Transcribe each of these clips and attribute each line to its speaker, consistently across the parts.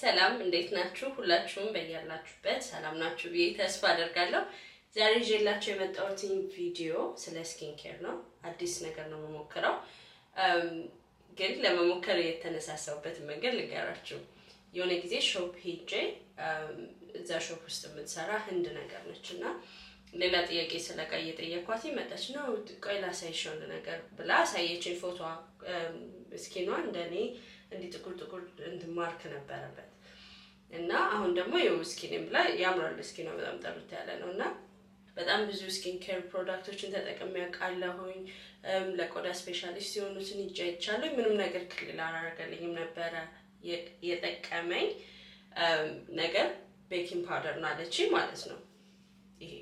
Speaker 1: ሰላም እንዴት ናችሁ? ሁላችሁም በእያላችሁበት ሰላም ናችሁ ብዬ ተስፋ አደርጋለሁ። ዛሬ ይዤላችሁ የመጣሁት ቪዲዮ ስለ ስኪን ኬር ነው። አዲስ ነገር ነው የምሞክረው። ግን ለመሞከር የተነሳሳሁበት መንገድ ልንገራችሁ። የሆነ ጊዜ ሾፕ ሄጄ እዛ ሾፕ ውስጥ የምትሰራ ህንድ ነገር ነችና ሌላ ጥያቄ ስለቃ እየጠየኳት መጣች ነው ቆይ ላሳይሽ አንድ ነገር ብላ አሳየችኝ። ፎቶ ስኪኗ እንደኔ እንዲ ጥቁር ማርክ ነበረበት እና አሁን ደግሞ የው ስኪንም ብላ ያምራል። ስኪኗ በጣም ጥርት ያለ ነውና በጣም ብዙ ስኪን ኬር ፕሮዳክቶችን ተጠቅሜ ያውቃለሁኝ። ለቆዳ ስፔሻሊስት የሆኑትን ይቻላል ምንም ነገር ክሊል አላደረገልኝም ነበረ። የጠቀመኝ ነገር ቤኪንግ ፓውደር ናለች ማለት ነው። ይሄ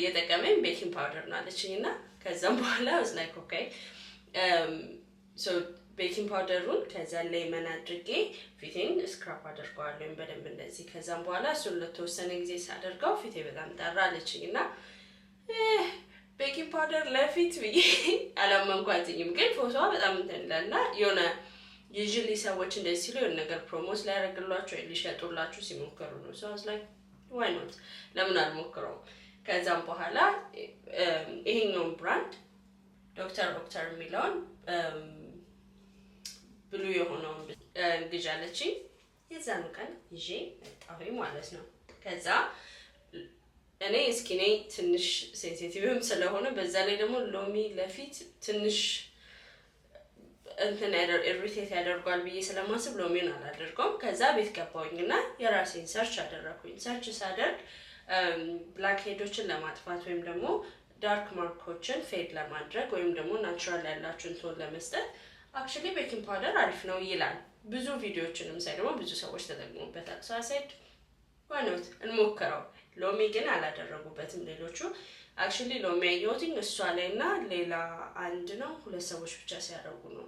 Speaker 1: የጠቀመኝ ቤኪንግ ፓውደር ናለችኝና ከዛም በኋላ was like okay so ቤኪንግ ፓውደሩን ከዛ ሌመን አድርጌ ፊቴን ስክራፕ አድርገዋለሁ በደንብ እንደዚህ። ከዛም በኋላ እሱን ለተወሰነ ጊዜ ሳደርገው ፊቴ በጣም ጠራለችኝና ቤኪንግ ፓውደር ለፊት ብዬ አላመንኳትኝም። ግን ፎቶዋ በጣም እንተላልና የሆነ usually ሰዎች እንደዚህ ሲሉ የሆነ ነገር ፕሮሞት ሊያደርግላችሁ ወይ ሊሸጡላችሁ ሲሞክሩ ነው። so I was like why not ለምን አልሞክረው? ከዛም በኋላ ይሄኛው ብራንድ ዶክተር የሚለውን ብሉ የሆነው ግዣለች። የዛኑ ቀን ይዤ መጣሁኝ ማለት ነው። ከዛ እኔ ስኪኔ ትንሽ ሴንሲቲቭም ስለሆነ በዛ ላይ ደግሞ ሎሚ ለፊት ትንሽ እንትን ኢሪቴት ያደርጋል ብዬ ስለማስብ ሎሚን አላደርገውም። ከዛ ቤት ገባሁኝና የራሴን ሰርች አደረኩኝ። ሰርች ሳደርግ ብላክ ሄዶችን ለማጥፋት ወይም ደግሞ ዳርክ ማርኮችን ፌድ ለማድረግ ወይም ደግሞ ናቹራል ያላችሁን ቶን ለመስጠት actually ቤኪንግ ፓውደር አሪፍ ነው ይላል። ብዙ ቪዲዮዎችንም ሳይ ደግሞ ብዙ ሰዎች ተጠቅመውበታል። so I said why not እንሞክረው። ሎሚ ግን አላደረጉበትም ሌሎቹ። actually ሎሚ ያየሁትኝ እሷ ላይና ሌላ አንድ ነው ሁለት ሰዎች ብቻ ሲያደርጉ ነው።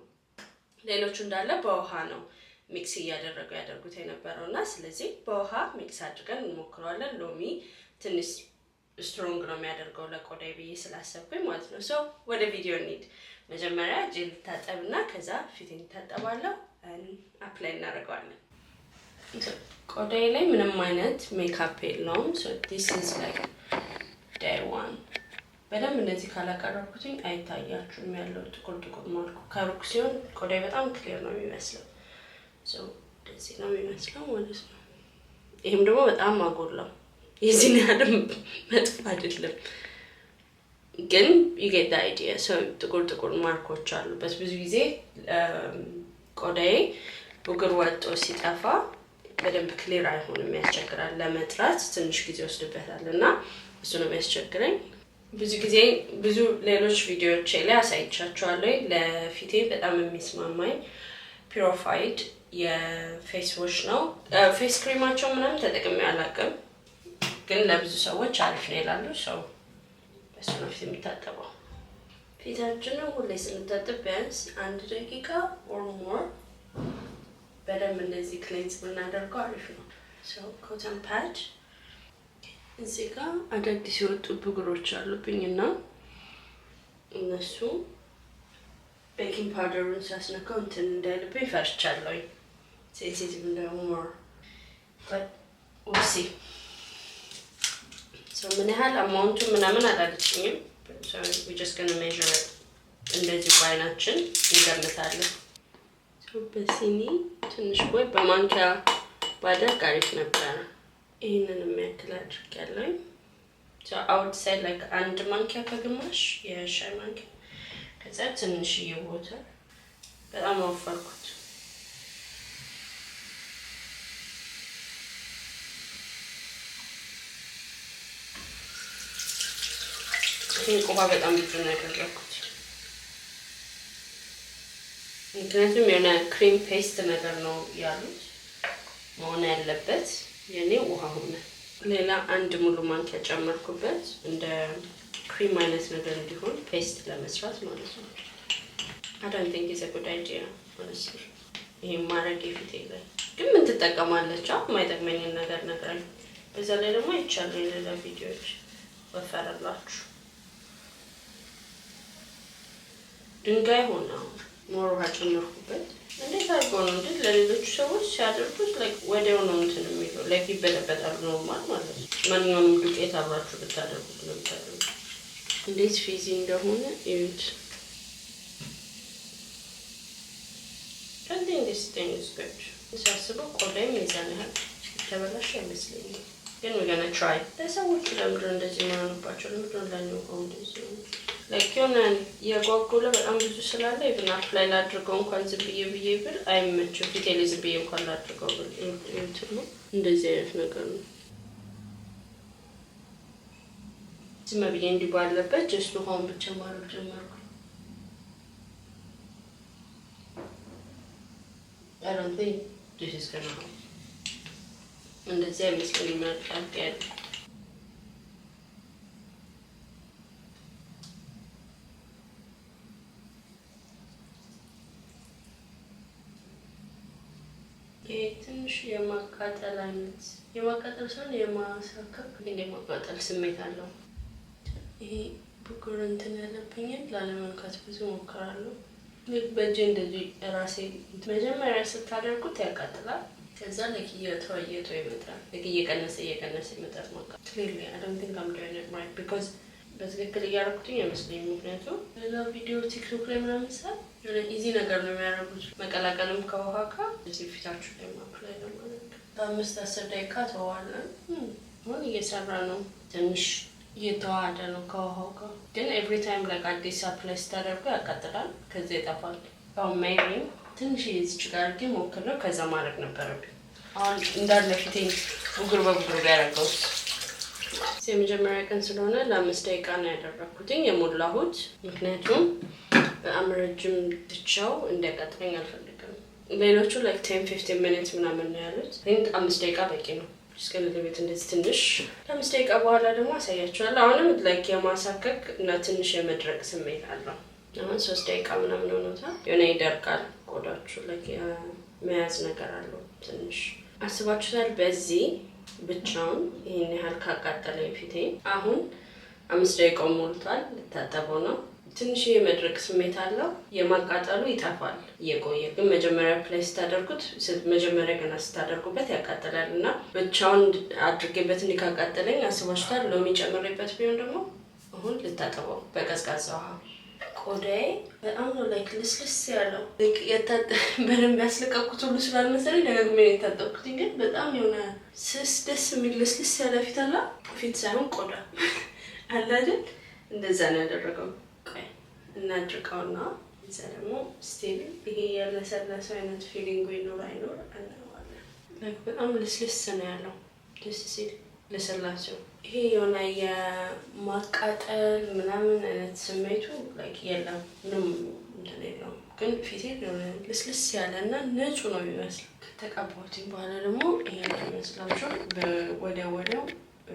Speaker 1: ሌሎቹ እንዳለ በውሃ ነው ሚክስ ያደርጉት የነበረውና ስለዚህ በውሃ ሚክስ አድርገን እንሞክረዋለን። ሎሚ ትንሽ ስትሮንግ ነው የሚያደርገው ለቆዳዬ ብዬ ስላሰብኩኝ ማለት ነው። so ወደ ቪዲዮ እንሂድ። መጀመሪያ ጄል ታጠብና ከዛ ፊቴን ታጠባለሁ አፕላይ እናደርጋለን። ቆዳዬ ላይ ምንም አይነት ሜካፕ የለውም። so this is like day one። በደንብ እንደዚህ ካላቀረብኩትኝ አይታያችሁም ያለው ጥቁር ማርኩ። ከሩቅ ሲሆን ቆዳዬ በጣም ክሊር ነው የሚመስለው። so እንደዚህ ነው የሚመስለው ማለት ነው። ይሄም ደግሞ በጣም አጎላው የዚህን ያህል መጥፎ አይደለም ግን you get the idea። so ጥቁር ማርኮች አሉበት። ብዙ ጊዜ ቆዳዬ ቡግር ወጥቶ ሲጠፋ በደንብ ክሊር አይሆንም፣ ያስቸግራል። ለመጥራት ትንሽ ጊዜ ወስድበታልና እሱ ነው የሚያስቸግረኝ። ብዙ ሌሎች ቪዲዮዎች ላይ አሳይቻችኋለሁ። ለፊቴ በጣም የሚስማማኝ ፒሮፋይድ የፌስ ዋሽ ነው። ፌስ ክሬማቸው ምንም ተጠቅሜ አላውቅም ግን ለብዙ ሰዎች አሪፍ ነው ይላሉ። ሰው በሱ ነው ፊት የሚታጠበው። ፊታችንን ሁሌ ስንታጠብ ቢያንስ 1 ደቂቃ or more በደንብ እንደዚህ ክሌንስ ብናደርገው አሪፍ ነው። ሰው ኮተን ፓድ እዚህ ጋር አዳዲስ የወጡ ብጉሮች አሉብኝና እነሱ ቤኪንግ ፓውደሩን ሳስነካው እንትን እንዳይልብኝ ፈርቻለሁ። ሴንሲቲቭ እንደሆነ but we'll see። so ምን ያህል አማውንቱ ምናምን አላልኩኝም። so we just going to measure it እንደዚህ ባይናችን እንገምታለን። so በሲኒ ትንሽ ወይ በማንኪያ ባደርግ አሪፍ ነበር። ይሄንን የሚያክል አድርጌያለሁ። so I would say like 1 ማንኪያ ከግማሽ የሻይ ማንኪያ ከዛ ትንሽ ወተር በጣም አወፈርኩት። ውሃ በጣም ብዙ ነው ያደረኩት ምክንያቱም የሆነ ክሬም ፔስት ነገር ነው ያሉት መሆን ያለበት። የኔ ውሃ ሆነ። ሌላ 1 ሙሉ ማንኪያ ጨመርኩበት እንደ ክሬም አይነት ነገር እንዲሆን ፔስት ለመስራት ማለት ነው። I don't think it's a good idea honestly። ይሄ ማረግ የፊቴ ላይ ግን ምን ትጠቀማለች? የማይጠቅመኝን ነገር ነግራኝ በዛ ላይ ደግሞ ይቻላል ሌላ ቪዲዮዎች ወፈረላችሁ ድንጋይ ሆነ ሞር ውሃ ጨመርኩበት። እንዴት አድርጎ ነው እንዴ ለሌሎች ሰዎች ሲያደርጉት ላይክ ወዲያው ነው እንትን የሚለው ላይክ ይበለበጣል ኖርማል ማለት ነው። ማንኛውንም ዱቄት አብራችሁ ብታደርጉት ነው የምታደርጉት። እንዴት ፊዚ እንደሆነ እዩት። እንዴ ስቴንስ ገጭ ሳስበው ቆዳዬ ሚዛን ያህል ተበላሽ አይመስለኝም። ግን we're gonna try ለሰዎች ለምንድን እንደዚህ ማንባቸው ለምንድን ላኛው እንደዚህ ነው ላይክ የሆነ የጓጉለ በጣም ብዙ ስላለ ኢቭን አፕላይ ላድርገው እንኳን ዝም ብዬ ብል አይመችም። ፊቴ ላይ ዝም ብዬ እንኳን ላድርገው ብል እንትን ነው እንደዚህ አይነት ነገር ነው። ዝም ብዬ እንዲህ ባለበት ጀስት ውሃውን ብቻ ማድረግ ጀመርኩ። I don't think this is gonna help. እንደዚህ አይመስለኝም ያልቃል። ትንሽ የማቃጠል አይነት የማቃጠል ሳይሆን የማሳከክ ግን የማቃጠል ስሜት አለው። ይሄ ብጉር እንትን ያለብኝን ላለመንካት ብዙ ሞክራለሁ። በእጄ እንደዚህ ራሴ መጀመሪያ ስታደርጉት ያቃጥላል። ከዛ ለክ እየተወየተው ይመጣል። ለክ እየቀነሰ ይመጣል ማለት ክሊርሊ I don't think I'm doing it right because በትክክል እያደረኩትኝ አይመስለኝም። ምክንያቱም ሌላ ቪዲዮ ቲክቶክ ላይ ምናምን ሳይ የሆነ ኢዚ ነገር ነው የሚያደርጉት መቀላቀልም ከውሃ ጋር እዚህ ፊታችሁ ላይ ማፕላይ ነው ማለት ነው። በ5-10 ደቂቃ ተዋለን። አሁን እየሰራ ነው። ትንሽ እየተዋሃደ ነው ከውሃው ጋር ግን ኤቭሪ ታይም like አዲስ አፕላይ ስታደርጉ ያቃጥላል። ከዛ ይጠፋል። አሁን ሜቢ ትንሽ እዚች ጋር ግን ሞክረው ከዛ ማድረግ ነበረብኝ። አሁን እንዳለ ፊቴን ቡግር በቡግር ያደረገው የመጀመሪያ ቀን ስለሆነ ለ5 ደቂቃ ነው ያደረኩትኝ የሞላሁት። ምክንያቱም በጣም ረጅም ብቻው እንዲያቃጥለኝ አልፈልግም። ሌሎቹ like 10-15 minutes ምናምን ነው ያሉት። ግን 5 ደቂቃ በቂ ነው። እስከ ለቤት እንደዚህ ትንሽ 5 ደቂቃ በኋላ ደግሞ አሳያችኋለሁ። አሁንም like የማሳከክ እና ትንሽ የመድረቅ ስሜት አለው። አሁን 3 ደቂቃ ምናምን ሆኖታል። የሆነ ይደርቃል ቆዳችሁ like መያዝ ነገር አለው ትንሽ አስባችሁታል። በዚህ ብቻውን ይሄን ያህል ካቃጠለኝ ፊቴ አሁን 5 ደቂቃ ሞልቷል። ልታጠበው ነው። ትንሽ የመድረቅ ስሜት አለው። የማቃጠሉ ይጠፋል እየቆየ ግን መጀመሪያ ፕሌስ ታደርጉት መጀመሪያ ገና ስታደርጉበት ያቃጥላልና ብቻውን አድርጌበት እንዲካቃጠለኝ አስባችሁታል። ሎሚ ጨምሬበት ቢሆን ደግሞ አሁን ልታጠበው በቀዝቃዛ ውሃ። ቆዳዬ በጣም ነው like ልስልስ ያለው በደንብ ያስለቀቁት ሁሉ ስላልመሰለኝ ደግሜ ነው የታጠብኩት። ግን በጣም የሆነ ስስ ደስ የሚል ልስልስ ያለ ፊት አለ። ፊት ሳይሆን ቆዳ አለ አይደል? እንደዛ ነው ያደረገው። ቆይ እናድርቀውና እዛ ደግሞ ስቲል ይሄ ያለሰለሰ አይነት ፊሊንግ ይኖር አይኖር አናዋለን። like በጣም ልስልስ ነው ያለው ደስ ሲል ለሰላቸው ይሄ የሆነ የማቃጠል ምናምን አይነት ስሜቱ like የለም ምንም እንትን የለውም። ግን ፊቴ የሆነ ልስልስ ያለና ንጹህ ነው የሚመስለው። ከተቀባሁት በኋላ ደግሞ ይሄ ነው የሚመስላችሁ። ወዲያው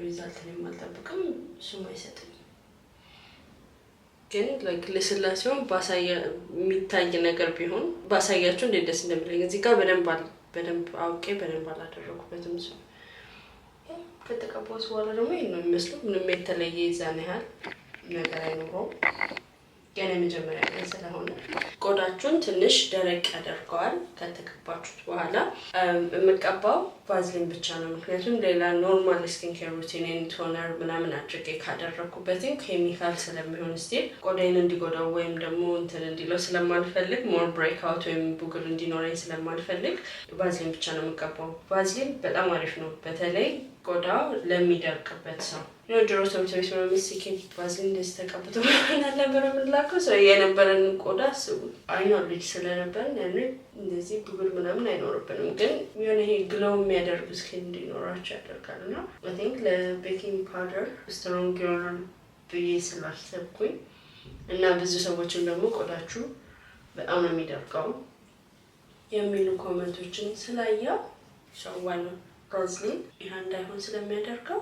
Speaker 1: ሪዛልት የማልጠብቅም እሱም አይሰጥም። ግን like ለስላሴውን ባሳያ የሚታይ ነገር ቢሆን ባሳያችሁ እንዴት ደስ እንደሚለኝ። እዚህ ጋር በደንብ አውቄ በደንብ አላደረኩበትም። ሰው ከተቀባሁት በኋላ ደግሞ ይሄን ነው የሚመስለው። ምንም የተለየ ይዛን ያህል ነገር አይኖረውም። ገና መጀመሪያ ቀን ስለሆነ ቆዳችሁን ትንሽ ደረቅ ያደርገዋል። ከተቀባችሁት በኋላ የምቀባው ቫዝሊን ብቻ ነው። ምክንያቱም ሌላ ኖርማል ስኪን ኬር ሩቲን ቶነር ምናምን አድርጌ ካደረኩበት ኬሚካል ስለሚሆን ስቲል ቆዳዬን እንዲጎዳው ወይም ደግሞ እንትን እንዲለው ስለማልፈልግ ሞር ብሬክ አውት ወይም ቡግር እንዲኖረኝ ስለማልፈልግ ቫዝሊን ብቻ ነው የምቀባው። ቫዝሊን በጣም አሪፍ ነው፣ በተለይ ቆዳ ለሚደርቅበት ሰው። ድሮ ትምህርት ቤት ምናምን ሲኬድ ቫዝሊን እንደዚህ ተቀብቶ ነበር የምንላከው። ሰው የነበረን ቆዳ አይኗ ልጅ ስለነበረን ያኔ እንደዚህ ብጉር ምናምን አይኖርብንም። ግን የሆነ ይሄ ግሎው የሚያደርግ ስኪን እንዲኖራቸው ያደርጋል። እና አይ ቲንክ ለቤኪንግ ፓውደር ስትሮንግ ይሆናል ብዬ ስላሰብኩኝ እና ብዙ ሰዎችን ደግሞ ቆዳችሁ በጣም ነው የሚደርቀው የሚሉ ኮመንቶችን ስላየው ሸዋን ቫዝሊን ይሄ እንዳይሆን ስለሚያደርገው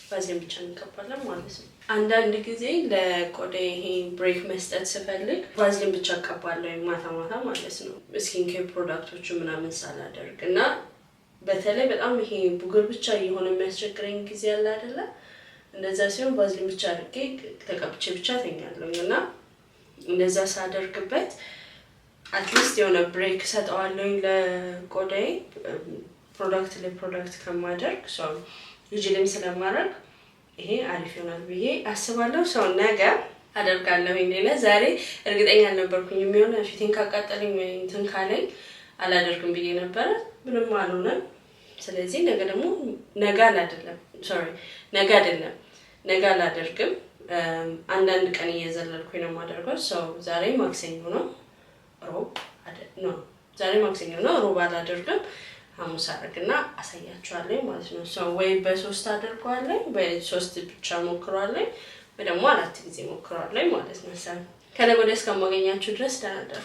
Speaker 1: ቫዝሊን ብቻ እንቀባለን ማለት ነው። አንዳንድ ጊዜ ለቆዳ ይሄ ብሬክ መስጠት ስፈልግ ቫዝሊን ብቻ እቀባለሁ ማታ ማለት ነው። ስኪን ኬር ፕሮዳክቶች ምናምን ሳላደርግ እና በተለይ በጣም ይሄ ቡግር ብቻ የሆነ የሚያስቸግረኝ ጊዜ አለ አይደለ? እንደዛ ሲሆን ቫዝሊን ብቻ አድርጌ ተቀብቼ ብቻ ተኛለሁ እና እንደዛ ሳደርግበት አትሊስት የሆነ ብሬክ ሰጠዋለሁ ለቆዳዬ ፕሮዳክት ከማደርግ ሰው ዩዥሊም ስለማደርግ ይሄ አሪፍ ይሆናል ብዬ አስባለሁ። ሰው ነገ አደርጋለሁ። ሌላ ዛሬ እርግጠኛ አልነበርኩኝ የሚሆነው ፊቴን ካቃጠለኝ ወይ እንትን ካለኝ አላደርግም ብዬ ነበረ። ምንም አልሆነም። ስለዚህ ነገ ደግሞ ነገ አይደለም ነገ አላደርግም። አንዳንድ ቀን እየዘለልኩኝ ነው የማደርገው። ሰው ዛሬ ማክሰኞ ነው ዛሬ ማክሰኞ ነው። ሮብ አላደርግም። ሐሙስ አደርግና አሳያችኋለሁ ማለት ነው። ሰው ወይ በ3 አደርገዋለሁ ወይ 3 ብቻ ሞክረዋለሁ ወይ ደግሞ 4 ጊዜ ሞክረዋለሁ ማለት ነው። ሰው ከነገ ወዲያ እስከማገኛችሁ ድረስ ደህና እደሩ።